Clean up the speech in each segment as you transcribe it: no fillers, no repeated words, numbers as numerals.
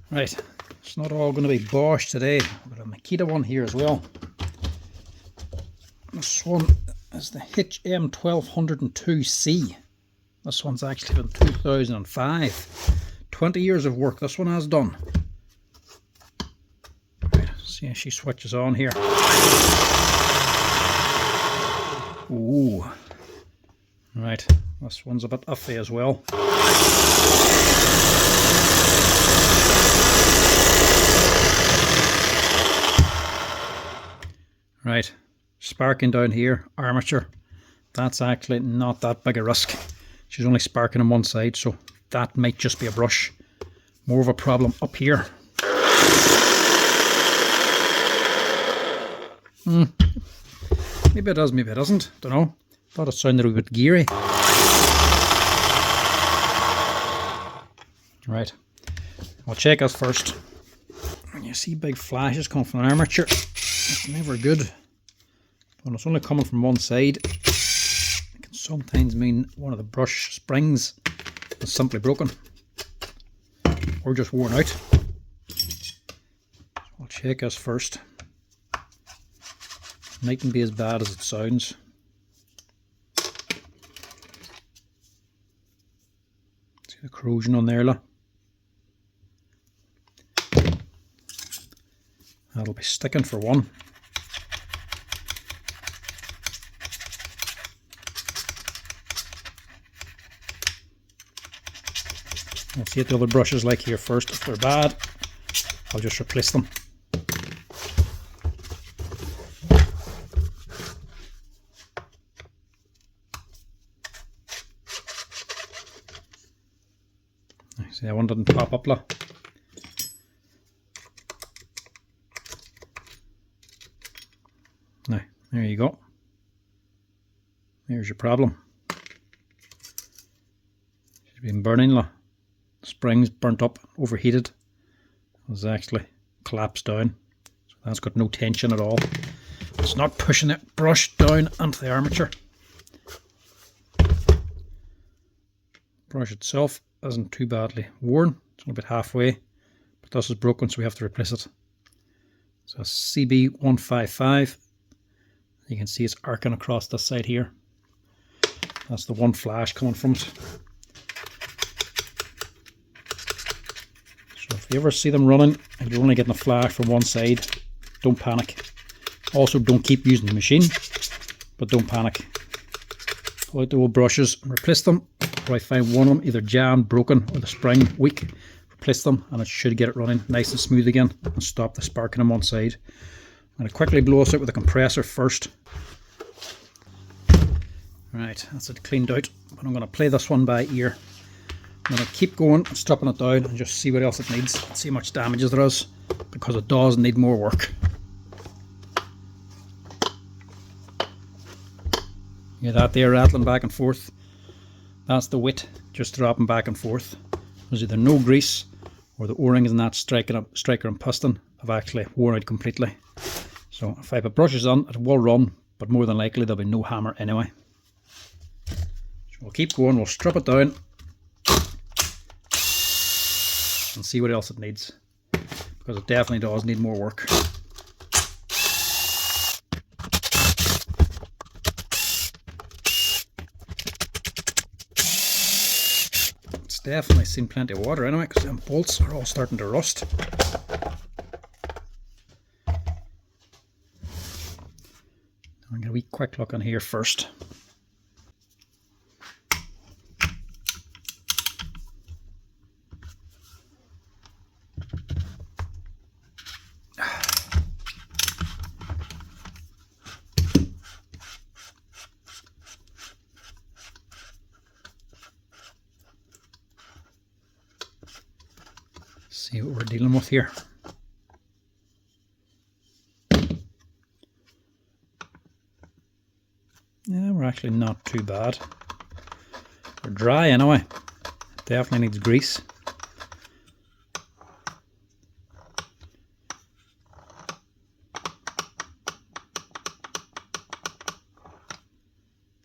Right, it's not all going to be Bosch today. I've got a Makita one here as well. This one is the HM1202C. This one's actually from 2005. 20 years of work this one has done. Right, see how she switches on here. Ooh. Right, this one's a bit iffy as well. Right, sparking down here, armature. That's actually not that big a risk. She's only sparking on one side, so that might just be a brush. More of a problem up here. Maybe it does, maybe it doesn't. Don't know. Thought it sounded a bit geary. Right, I'll check us first. When you see big flashes coming from an armature, it's never good. When it's only coming from one side, it can sometimes mean one of the brush springs is simply broken or just worn out. So I'll check us first. It mightn't be as bad as it sounds. See the corrosion on there, look. That'll be sticking for one. I'll see what the other brushes like here first. If they're bad, I'll just replace them. See, that one didn't pop up, look. Now, there you go. There's your problem. She's been burning, look. Springs burnt up, overheated. It was actually collapsed down. So that's got no tension at all. It's not pushing it brush down onto the armature. Brush itself isn't too badly worn. It's only about halfway. But this is broken, so we have to replace it. So CB155. You can see it's arcing across this side here. That's the one flash coming from it. So if you ever see them running and you're only getting a flash from one side, don't panic. Also, don't keep using the machine, but don't panic. Pull out the old brushes and replace them. Or I find one of them either jammed, broken, or the spring weak. Replace them and it should get it running nice and smooth again and stop the sparking on one side. I'm going to quickly blow us out with a compressor first. Right, that's it cleaned out. But I'm going to play this one by ear. I'm going to keep going and stripping it down and just see what else it needs. See how much damage there is, because it does need more work. Yeah, that there rattling back and forth. That's the wit just dropping back and forth. There's either no grease or the O-ring is not striker and piston have actually worn out completely. So if I put brushes on, it will run, but more than likely there'll be no hammer anyway. So we'll keep going, we'll strip it down and see what else it needs, because it definitely does need more work. It's definitely seen plenty of water anyway, because them bolts are all starting to rust. I'm going to get a wee quick look on here first. See what we're dealing with here. Yeah, we're actually not too bad. We're dry anyway. Definitely needs grease.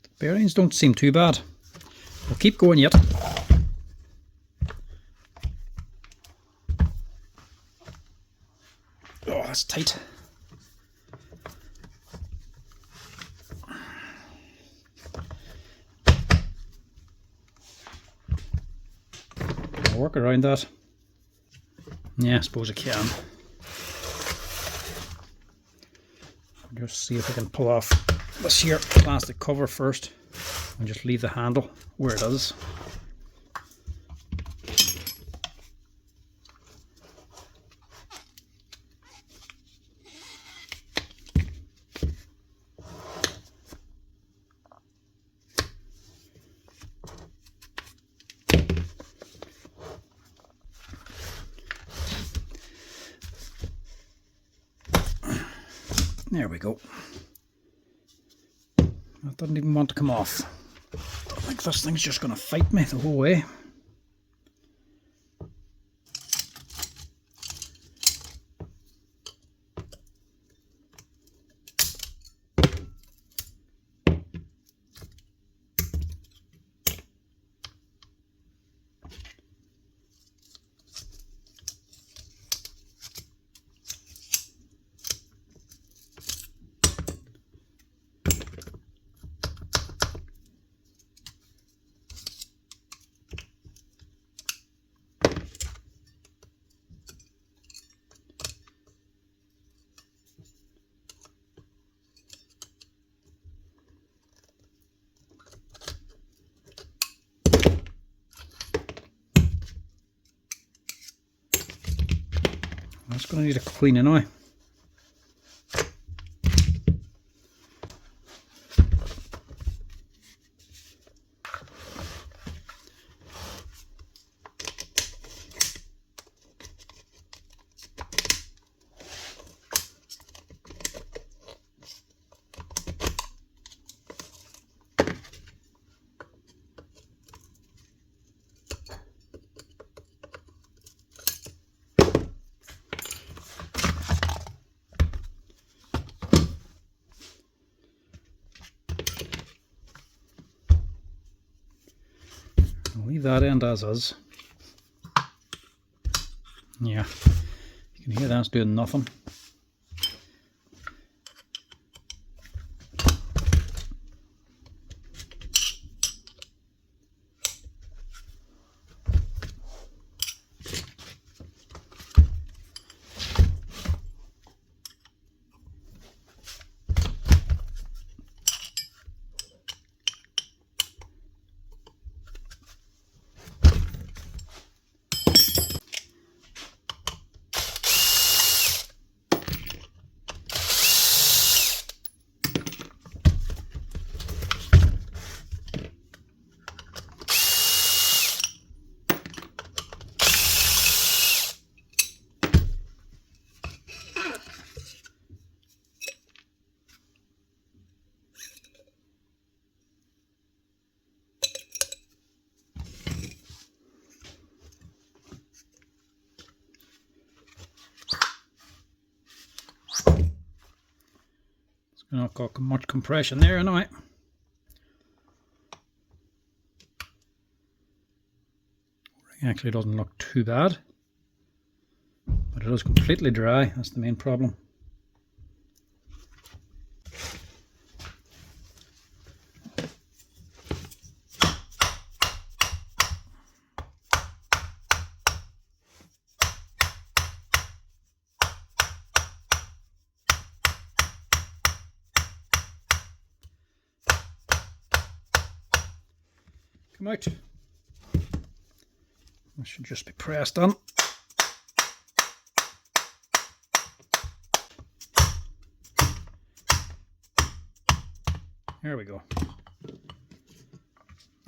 The bearings don't seem too bad. We'll keep going yet. Oh, that's tight. I'll work around that. Yeah, I suppose I can. I'll just see if I can pull off this here plastic cover first and just leave the handle where it is. There we go. That doesn't even want to come off. I think this thing's just going to fight me the whole way. That's going to need a clean anyway. I'll leave that end as is. Yeah, you can hear that's doing nothing. Not got much compression there anyway. Actually doesn't look too bad, but it is completely dry. That's the main problem. Come out. This should just be pressed on. There we go.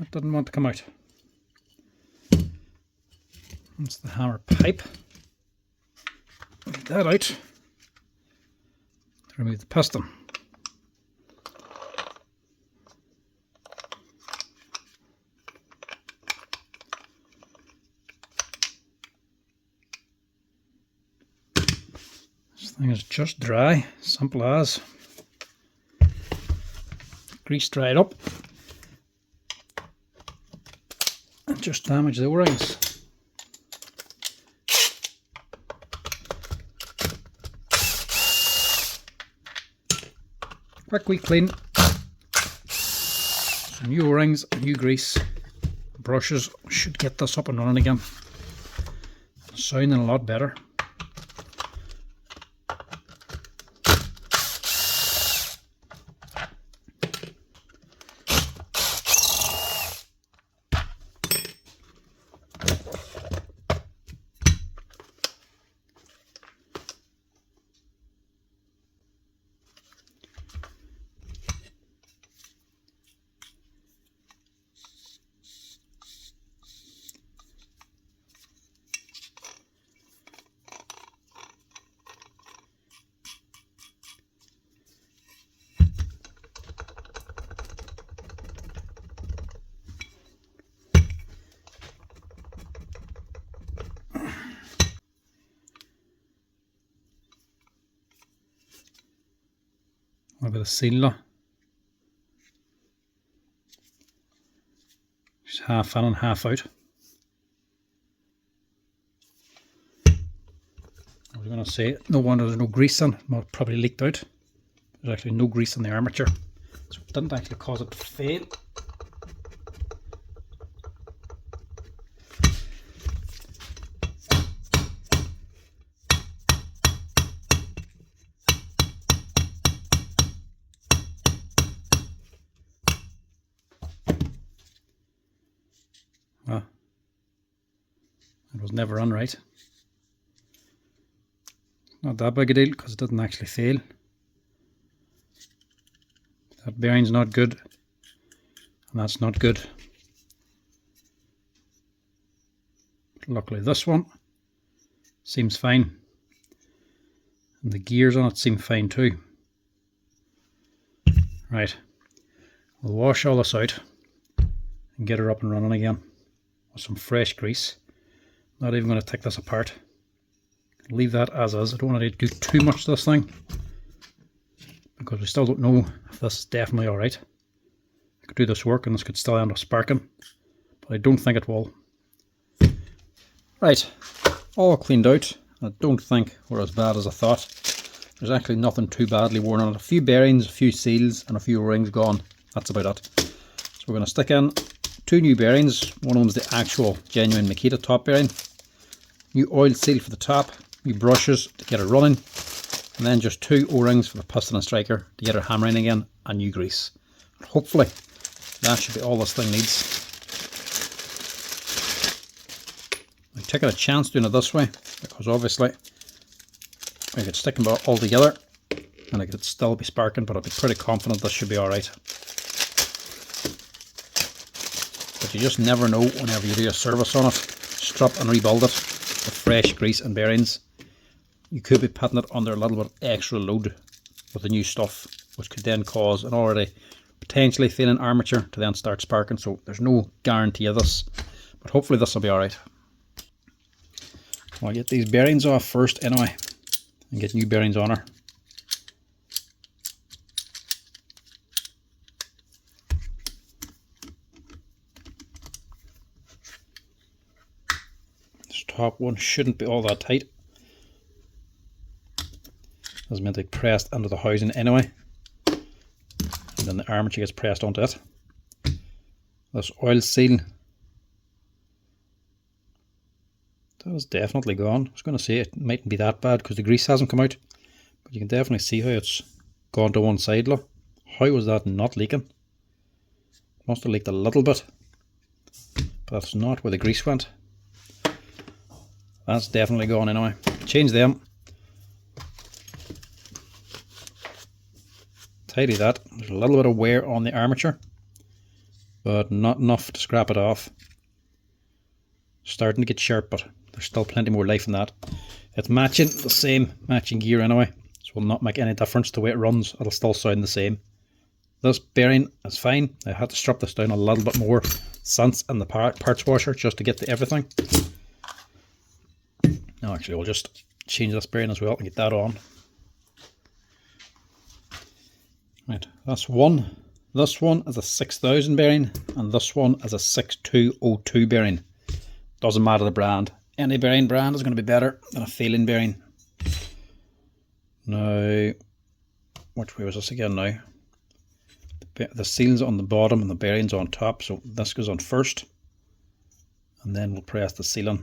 That doesn't want to come out. That's the hammer pipe. Get that out. Remove the piston. This thing is just dry, simple as. Grease dried up and just damage the O-rings. quick wee clean. Some new O-rings, new grease, brushes should get this up and running again. Sounding a lot better. A bit of sealer. Just half in and half out. I was going to say, no wonder there's no grease in. Well, probably leaked out. There's actually no grease in the armature, so it didn't actually cause it to fail. Well, it was never on right. Not that big a deal because it didn't actually fail. That bearing's not good, and that's not good. Luckily this one seems fine, and the gears on it seem fine too. Right, we'll wash all this out and get her up and running again with some fresh grease. Not even going to take this apart. Leave that as is. I don't want to do too much to this thing because we still don't know if this is definitely alright. I could do this work and this could still end up sparking, but I don't think it will. Right, all cleaned out. I don't think we're as bad as I thought. There's actually nothing too badly worn on it. A few bearings, a few seals and a few rings gone. That's about it. So we're going to stick in 2 new bearings. One of them's the actual genuine Makita top bearing. New oil seal for the top. New brushes to get it running. And then just 2 O-rings for the piston and striker to get her hammering again, and new grease. And hopefully that should be all this thing needs. I'm taking a chance doing it this way because obviously I could stick them all together and it could still be sparking, but I'd be pretty confident this should be alright. But you just never know whenever you do a service on it. Strip and rebuild it with fresh grease and bearings. You could be putting it under a little bit extra load with the new stuff, which could then cause an already potentially failing armature to then start sparking. So there's no guarantee of this, but hopefully this will be alright. I'll get these bearings off first anyway and get new bearings on her. This top one shouldn't be all that tight. It's meant to be pressed into the housing anyway, and then the armature gets pressed onto it. This oil seal, that is definitely gone. I was going to say it mightn't be that bad because the grease hasn't come out, but you can definitely see how it's gone to one side. Look, how was that not leaking? Must have leaked a little bit, but that's not where the grease went. That's definitely gone anyway. Change them. Tidy that. There's a little bit of wear on the armature, but not enough to scrap it off. Starting to get sharp, but there's still plenty more life in that. It's matching the same matching gear anyway, so it will not make any difference the way it runs. It'll still sound the same. This bearing is fine. I had to strip this down a little bit more since in the parts washer just to get to everything. Now actually we'll just change this bearing as well and get that on. Right, that's one. This one is a 6000 bearing and this one is a 6202 bearing. Doesn't matter the brand. Any bearing brand is going to be better than a failing bearing. Now, which way was this again now? the seals on the bottom and the bearings on top, so this goes on first, and then we'll press the sealing.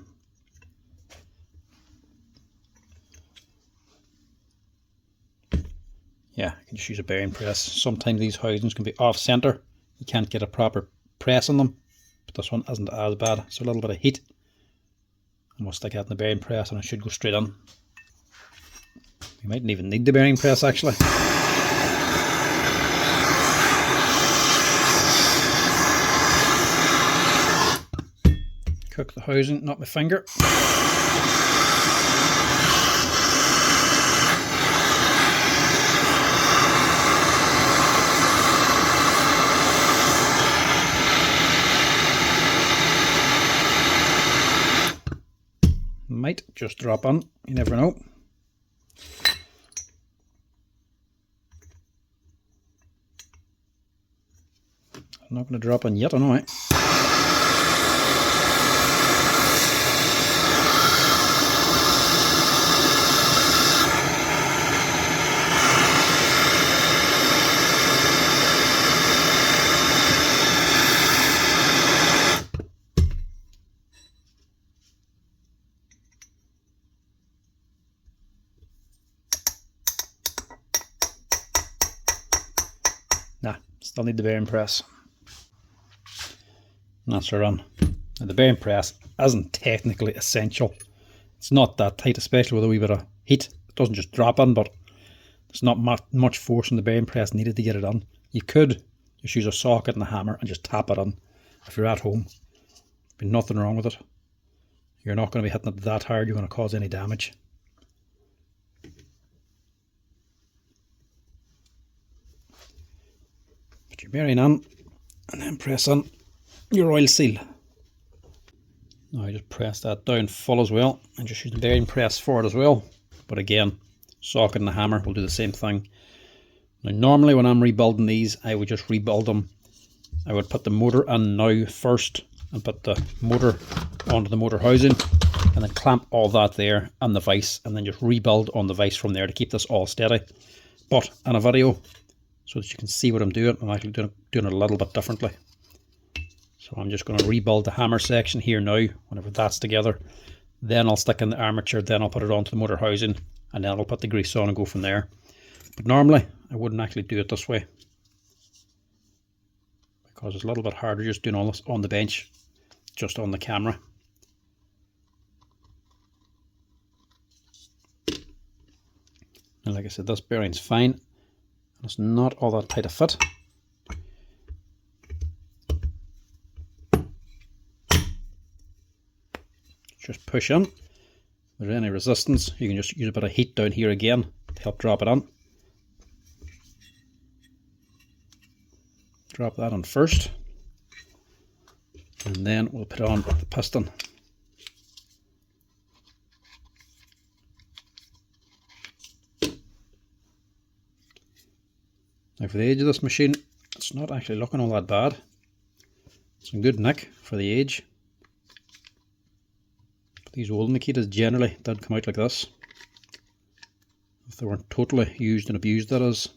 Yeah, you can just use a bearing press. Sometimes these housings can be off center, you can't get a proper press on them, but this one isn't as bad. So a little bit of heat, and we'll stick that in the bearing press and it should go straight in. You mightn't even need the bearing press actually. Cook the housing, not my finger. Might just drop on, you never know. I'm not going to drop on yet, anyway. Nah, still need the bearing press. And that's our run. Now the bearing press isn't technically essential. It's not that tight, especially with a wee bit of heat. It doesn't just drop in, but there's not much force in the bearing press needed to get it on. You could just use a socket and a hammer and just tap it on if you're at home. There'd be nothing wrong with it. You're not going to be hitting it that hard, you're going to cause any damage. Put your bearing on and then press on your oil seal. Now I just press that down full as well and just use the bearing press for it as well. But again, socket and the hammer will do the same thing. Now normally when I'm rebuilding these, I would just rebuild them. I would put the motor in now first and put the motor onto the motor housing and then clamp all that there and the vise and then just rebuild on the vise from there to keep this all steady. But in a video, so that you can see what I'm doing, I'm actually doing it a little bit differently. So I'm just going to rebuild the hammer section here now, whenever that's together. Then I'll stick in the armature, then I'll put it onto the motor housing, and then I'll put the grease on and go from there. But normally, I wouldn't actually do it this way, because it's a little bit harder just doing all this on the bench, just on the camera. And like I said, this bearing's fine, and it's not all that tight a fit. Just push in. If there's any resistance, you can just use a bit of heat down here again to help drop it on. Drop that on first, and then we'll put on the piston. Now for the age of this machine, it's not actually looking all that bad. It's in good nick for the age. These old Makitas generally did come out like this, if they weren't totally used and abused, that is.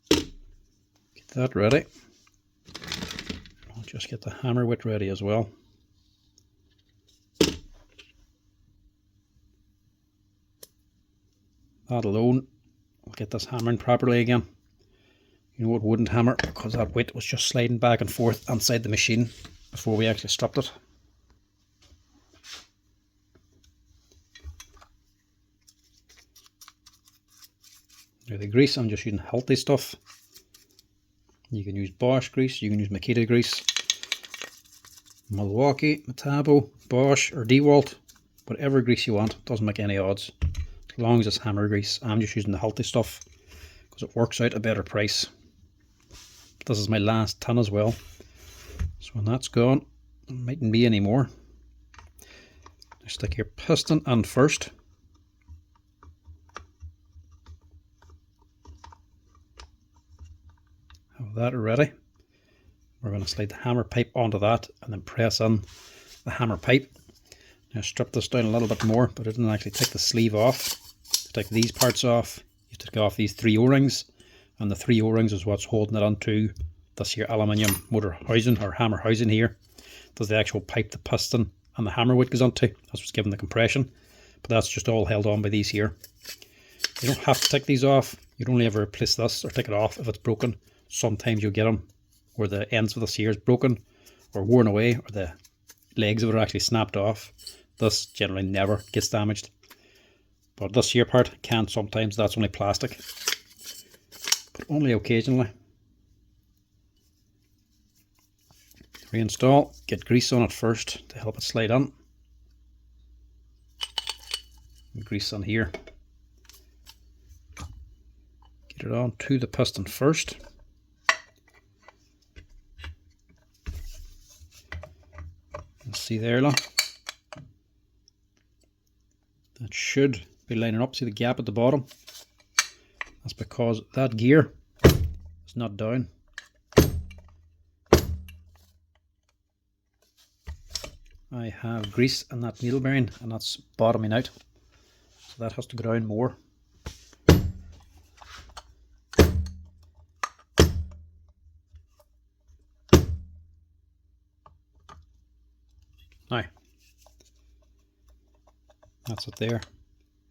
Get that ready. I'll just get the hammer wit ready as well. That alone will get this hammering properly again. You know, it wouldn't hammer because that wit was just sliding back and forth inside the machine before we actually stripped it. Now the grease, I'm just using healthy stuff. You can use Bosch grease, you can use Makita grease, Milwaukee, Metabo, Bosch or DeWalt, whatever grease you want, doesn't make any odds. As long as it's hammer grease, I'm just using the healthy stuff because it works out a better price. This is my last tin as well. So when that's gone, there mightn't be any more. Just stick your piston in first. Have that ready. We're going to slide the hammer pipe onto that and then press in the hammer pipe. Now strip this down a little bit more, but I didn't actually take the sleeve off. To take these parts off, you have to take off these 3 O-rings. and the 3 O-rings is what's holding it onto this here aluminium motor housing or hammer housing here. There's the actual pipe the piston and the hammer weight goes onto. That's what's giving the compression, but that's just all held on by these here. You don't have to take these off. You'd only ever replace this or take it off if it's broken. Sometimes you'll get them where the ends of this here is broken or worn away, or the legs of it are actually snapped off. This generally never gets damaged, but this here part can sometimes. That's only plastic, but only occasionally. Reinstall, get grease on it first to help it slide on. And grease on here. Get it on to the piston first. And see there, look. That should be lining up. See the gap at the bottom? That's because that gear is not down. I have grease in that needle bearing and that's bottoming out, so that has to go down more. Now, that's it there. It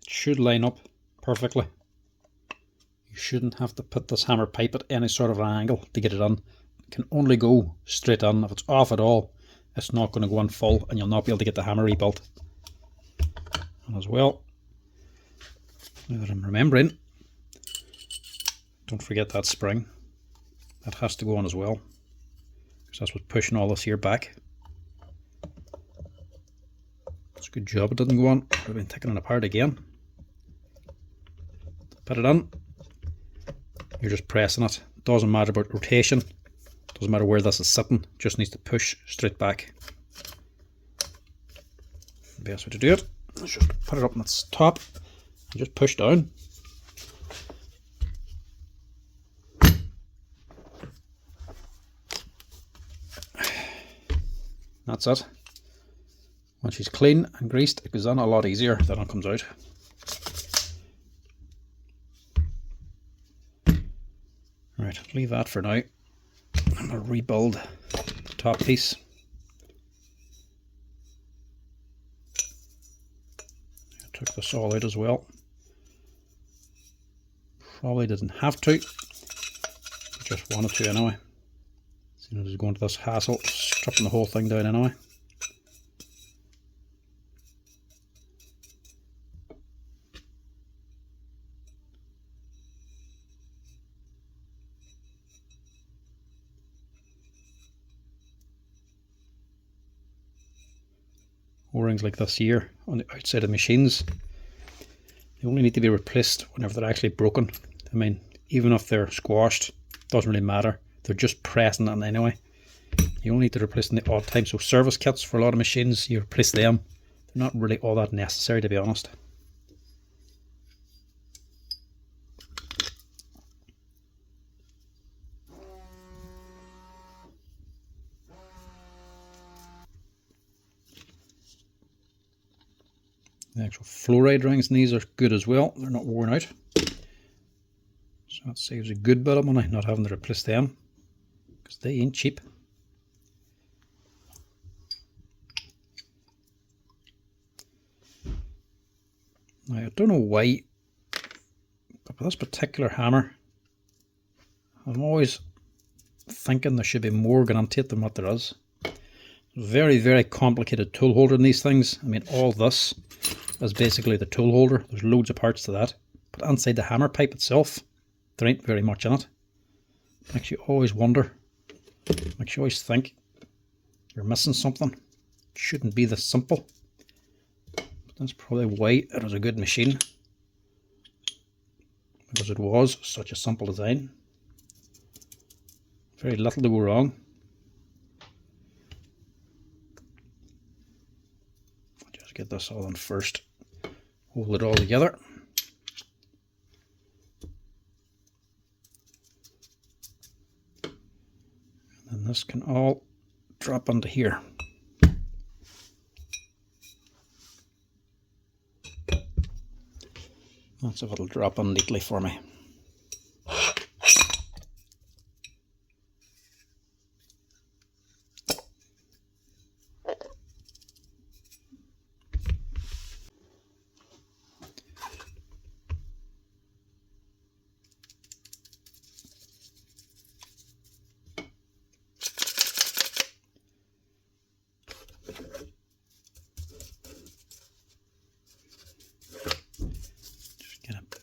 should line up perfectly. You shouldn't have to put this hammer pipe at any sort of an angle to get it on. It can only go straight on. If it's off at all, it's not going to go on full and you'll not be able to get the hammer rebuilt. And as well, now that I'm remembering, don't forget that spring. That has to go on as well, because that's what's pushing all this here back. It's a good job it didn't go on. I've been taking it apart again. Put it on. You're just pressing it. Doesn't matter about rotation. Doesn't matter where this is sitting, just needs to push straight back. The best way to do it is just put it up on its top and just push down. That's it. Once she's clean and greased, it goes on a lot easier than it comes out. Right, leave that for now. I'm going to rebuild the top piece. I took this all out as well. Probably didn't have to, but just wanted to anyway. Seeing as going to this hassle, stripping the whole thing down anyway. O-rings like this here on the outside of machines, they only need to be replaced whenever they're actually broken. I mean, even if they're squashed, doesn't really matter. They're just pressing it anyway. You only need to replace them the odd time. So service kits for a lot of machines, you replace them. They're not really all that necessary, to be honest. The actual fluoride rings in these are good as well. They're not worn out. So that saves a good bit of money not having to replace them, because they ain't cheap. Now I don't know why, but with this particular hammer, I'm always thinking there should be more going onto it than what there is. Very, very complicated tool holder in these things. I mean, all this is basically the tool holder. There's loads of parts to that. But inside the hammer pipe itself, there ain't very much in it. Makes you always wonder. Makes you always think you're missing something. It shouldn't be this simple. But that's probably why it was a good machine. Because it was such a simple design. Very little to go wrong. Just get this all in first. Hold it all together. And then this can all drop onto here. That's if it'll drop on neatly for me.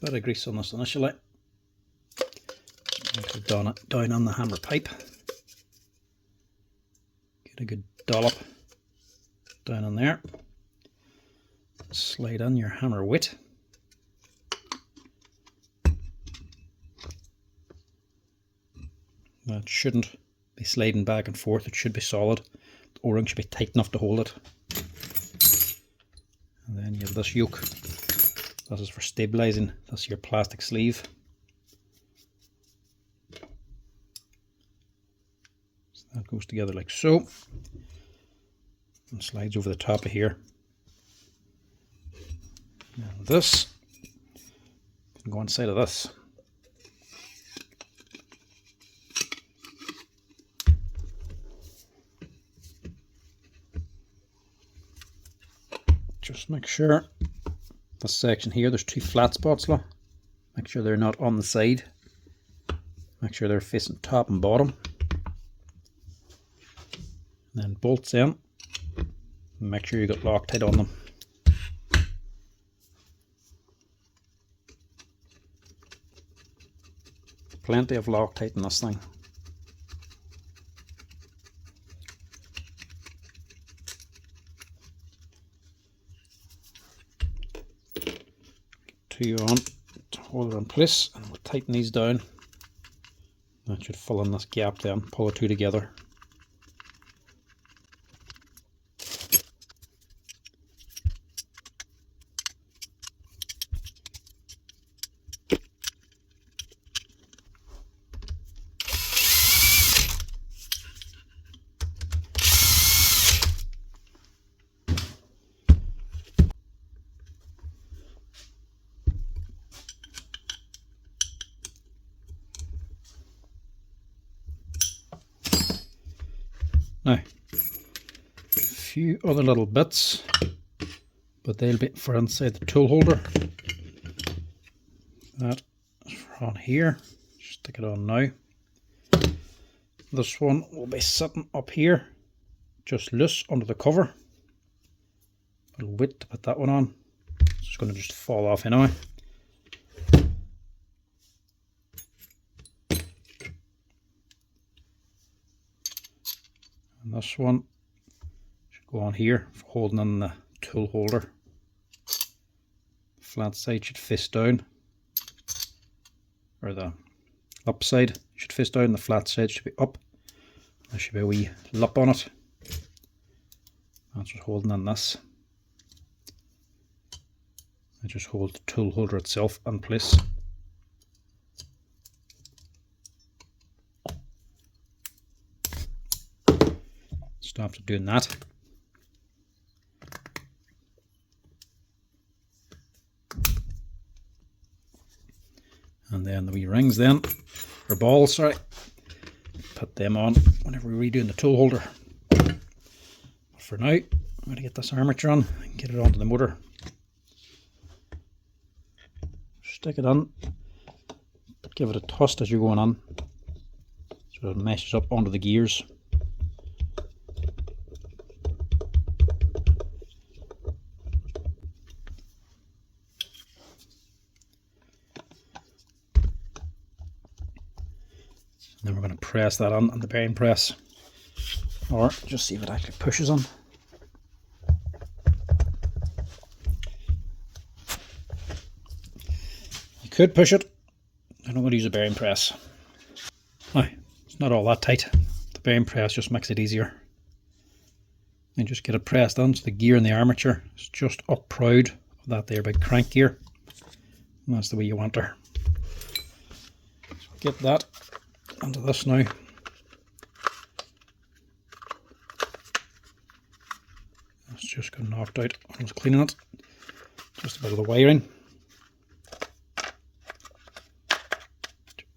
a bit of grease on this initially. Down on the hammer pipe. Get a good dollop down in there. Slide in your hammer wit. That shouldn't be sliding back and forth, it should be solid. The O-ring should be tight enough to hold it. And then you have this yoke. This is for stabilising. This is your plastic sleeve. So that goes together like so. And slides over the top of here. And this can go inside of this. Just make sure this section here, there's two flat spots, look. Make sure they're not on the side. Make sure they're facing top and bottom. And then bolts in. Make sure you got Loctite on them. Plenty of Loctite in this thing. Two on to hold it in place, and we'll tighten these down. That should fill in this gap then, pull the two together. Now, a few other little bits, but they'll be for inside the tool holder. That is for on here. Stick it on now. This one will be sitting up here, just loose under the cover. A little weight to put that one on. It's just going to just fall off anyway. And this one should go on here for holding in the tool holder. The flat side should face down, or the up side should face down, the flat side should be up. There should be a wee lip on it. That's just holding in this. It just holds the tool holder itself in place. Stop doing that. And then the wee rings then, or balls, sorry. Put them on whenever we're redoing the tool holder. But for now, I'm going to get this armature on and get it onto the motor. Stick it on, give it a twist as you're going on, so it meshes up onto the gears. Then we're going to press that on the bearing press, or just see if it actually pushes on. You could push it. I'm not going to use a bearing press. Now, it's not all that tight. The bearing press just makes it easier. And just get it pressed on so the gear in the armature is just up proud of that there big crank gear. And that's the way you want her. So get that onto this now. That's just got knocked out. I was cleaning it. Just a bit of the wiring.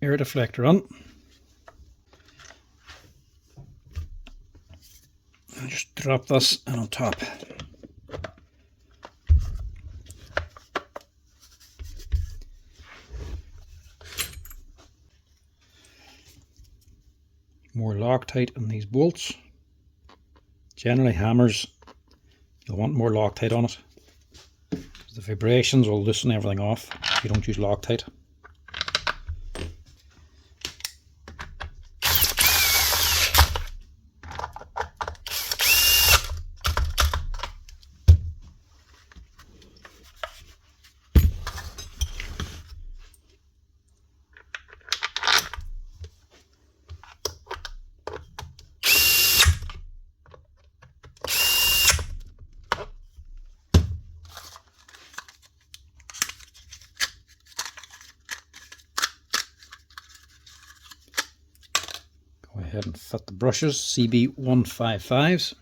Air deflector on. And just drop this in on top. More Loctite on these bolts. Generally hammers, you'll want more Loctite on it. because the vibrations will loosen everything off if you don't use Loctite. Go ahead and fit the brushes, CB155s.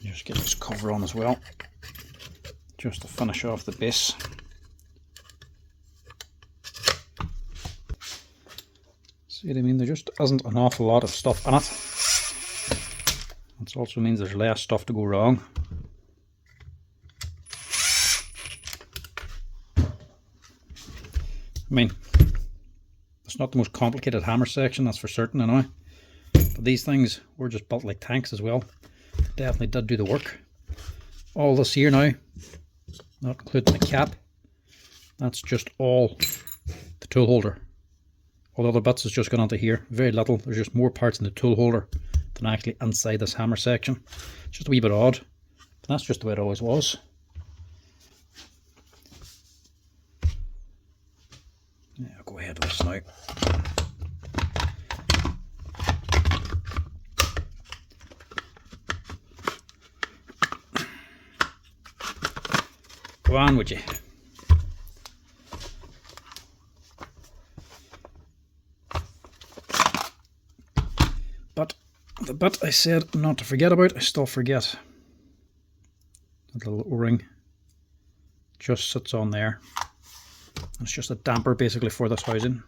Just get this cover on as well, just to finish off the base. See what I mean? There just isn't an awful lot of stuff in it. That also means there's less stuff to go wrong. I mean, it's not the most complicated hammer section, that's for certain anyway. But these things were just built like tanks as well. Definitely did do the work. All this here now, not including the cap, that's just all the tool holder. All the other bits is just gone onto here. Very little. There's just more parts in the tool holder than actually inside this hammer section. It's just a wee bit odd, but that's just the way it always was. Yeah, I'll go ahead with this now. Go on, would you? But the bit I said not to forget about, I still forget. That little O-ring just sits on there. It's just a damper basically for this housing.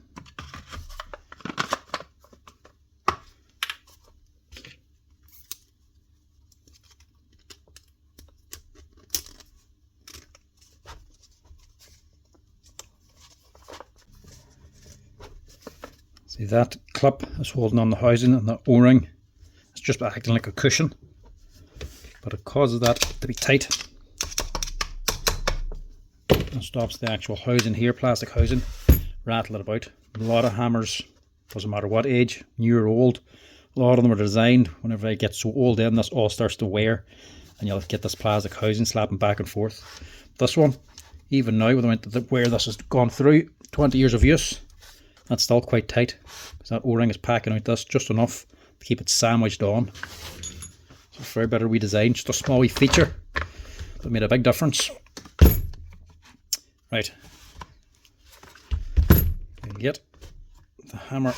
See, that clip is holding on the housing, and the O-ring is just acting like a cushion, but it causes that to be tight and stops the actual housing here, plastic housing, rattling about. A lot of hammers, doesn't matter what age, new or old, a lot of them are designed whenever they get so old in, this all starts to wear and you'll get this plastic housing slapping back and forth. This one, even now with the amount of wear this has gone through, 20 years of use, that's still quite tight, because that O-ring is packing out this just enough to keep it sandwiched on. So very better redesign, just a small wee feature that made a big difference. Right, we'll get the hammer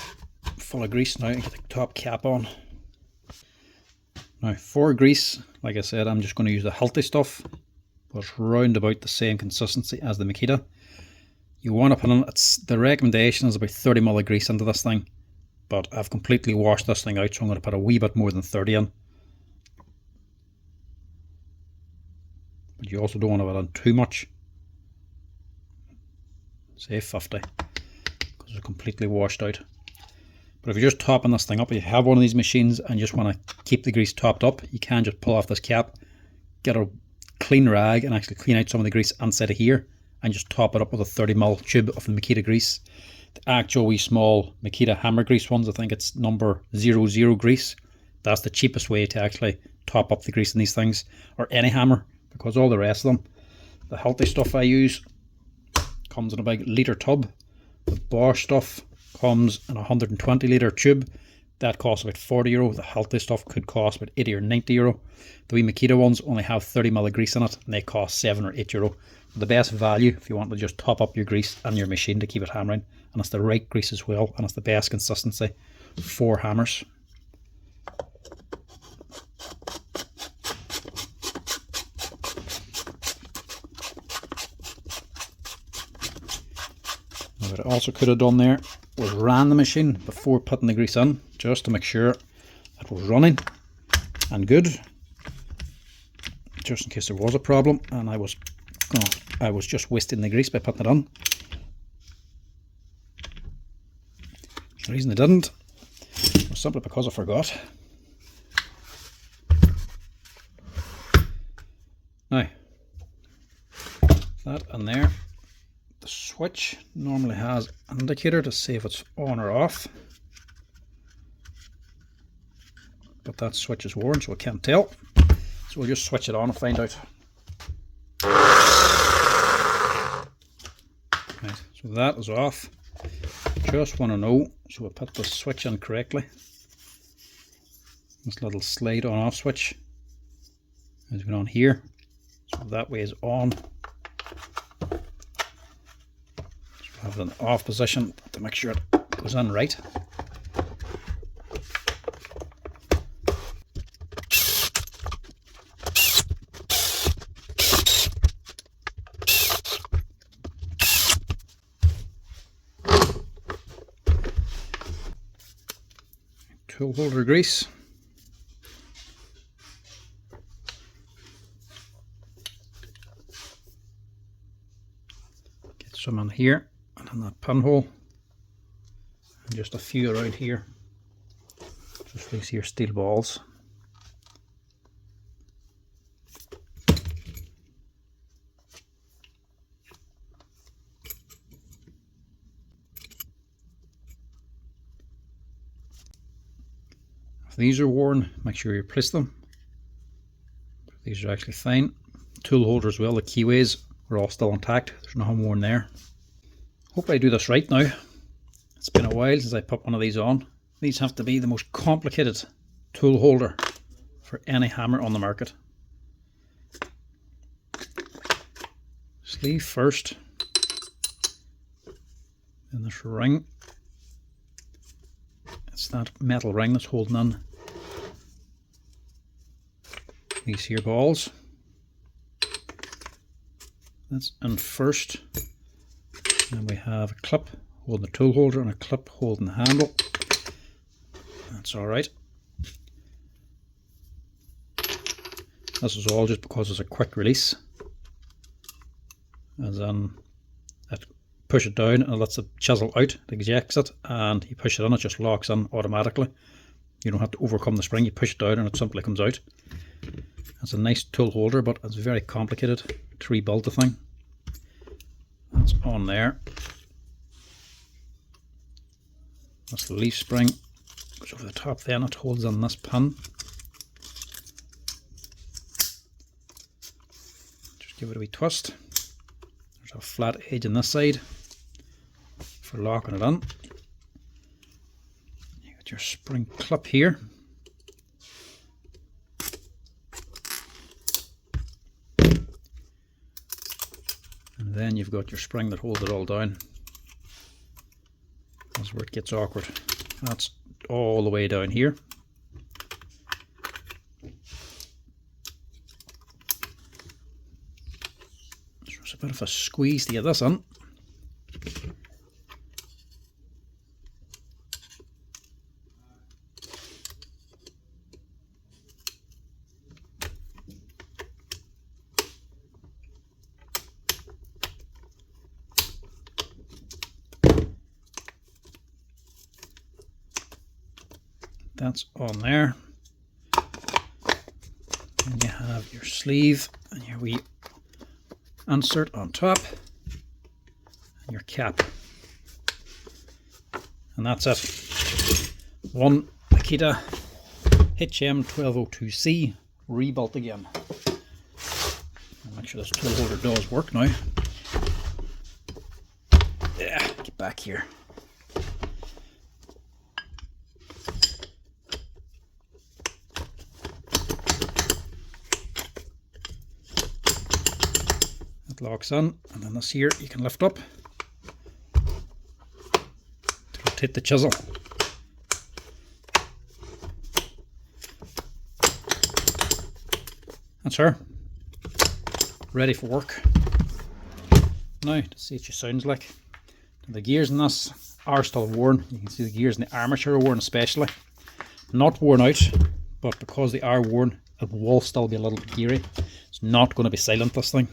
full of grease now and get the top cap on. Now for grease, like I said, I'm just going to use the healthy stuff, but it's round about the same consistency as the Makita. You want to put in, the recommendation is about 30 ml of grease into this thing, but I've completely washed this thing out, so I'm going to put a wee bit more than 30 in. But you also don't want to put in too much. Say 50, because it's completely washed out. But if you're just topping this thing up, if you have one of these machines and you just want to keep the grease topped up, you can just pull off this cap, get a clean rag and actually clean out some of the grease inside of here, and just top it up with a 30 ml tube of the Makita grease. The actual wee small Makita hammer grease ones, I think it's number 00 grease. That's the cheapest way to actually top up the grease in these things, or any hammer, because all the rest of them, the healthy stuff I use, comes in a big litre tub. The Bosch stuff comes in a 120 litre tube. That costs about €40. The healthy stuff could cost about €80 or €90. The wee Makita ones only have 30 ml of grease in it, and they cost €7 or €8. The best value if you want to just top up your grease and your machine to keep it hammering, and it's the right grease as well, and it's the best consistency. 4 hammers. What I also could have done there was ran the machine before putting the grease in, just to make sure it was running and good, just in case there was a problem and I was just wasting the grease by putting it on. The reason I didn't was simply because I forgot. Now, that in there, the switch normally has an indicator to see if it's on or off, but that switch is worn so I can't tell, so we'll just switch it on and find out. Right, so that is off. Just want to know, so I put the switch in correctly. This little slide on off switch is going on here, so that way is on. Have it in the off position to make sure it goes in right. Tool holder grease. Get some in here. And in that pinhole, and just a few around here, just these here steel balls. If these are worn, make sure you replace them. These are actually fine. Tool holder as well, the keyways are all still intact, there's nothing worn there. Hope I do this right now. It's been a while since I put one of these on. These have to be the most complicated tool holder for any hammer on the market. Sleeve first, then this ring. It's that metal ring that's holding in these here balls. That's in first. And we have a clip holding the tool holder and a clip holding the handle. That's alright. This is all just because it's a quick release. As in, push it down and it lets the chisel out, it ejects it, and you push it in, it just locks in automatically. You don't have to overcome the spring, you push it down and it simply comes out. It's a nice tool holder, but it's very complicated to rebuild the thing. That's on there. That's the leaf spring. Goes over the top then, it holds on this pin. Just give it a wee twist. There's a flat edge on this side for locking it in. You got your spring clip here. And then you've got your spring that holds it all down. That's where it gets awkward. That's all the way down here. So it's a bit of a squeeze to get this in. That's on there. And you have your sleeve and your wee insert on top and your cap. And that's it. One Makita HM1202C rebuilt again. I'll make sure this tool holder does work now. Yeah, get back here. Locks in, and then this here you can lift up to rotate the chisel. That's her. Ready for work. Now, to see what she sounds like. The gears in this are still worn. You can see the gears in the armature are worn especially. Not worn out, but because they are worn, it will still be a little bit geary. It's not going to be silent, this thing.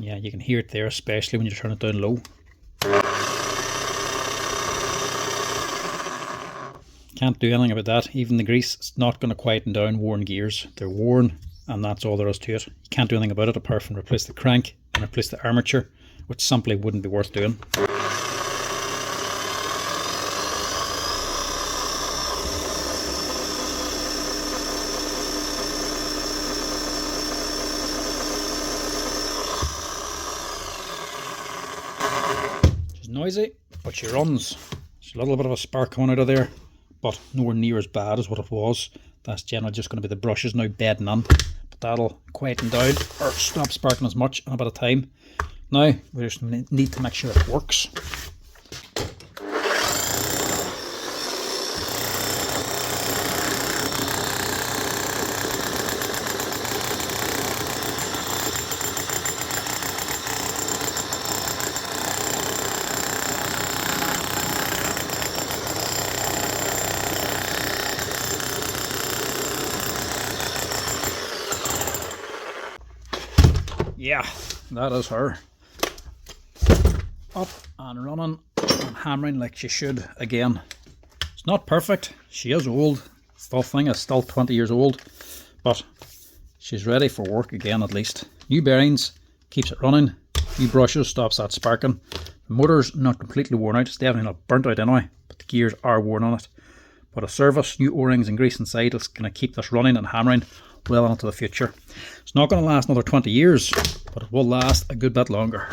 Yeah, you can hear it there, especially when you turn it down low. Can't do anything about that. Even the grease, it's not going to quieten down worn gears. They're worn, and that's all there is to it. You can't do anything about it apart from replace the crank and replace the armature, which simply wouldn't be worth doing. She's noisy, but she runs. There's a little bit of a spark coming out of there, but nowhere near as bad as what it was. That's generally just going to be the brushes now bedding in, but that'll quieten down or stop sparking as much in a bit of time. Now we just need to make sure it works. Yeah, that is her. Up and running and hammering like she should again. It's not perfect. She is old. This thing is still 20 years old. But she's ready for work again at least. New bearings, keeps it running. New brushes, stops that sparking. The motor's not completely worn out. It's definitely not burnt out anyway. But the gears are worn on it. But a service, new O-rings and grease inside is going to keep this running and hammering well into the future. It's not going to last another 20 years, but it will last a good bit longer.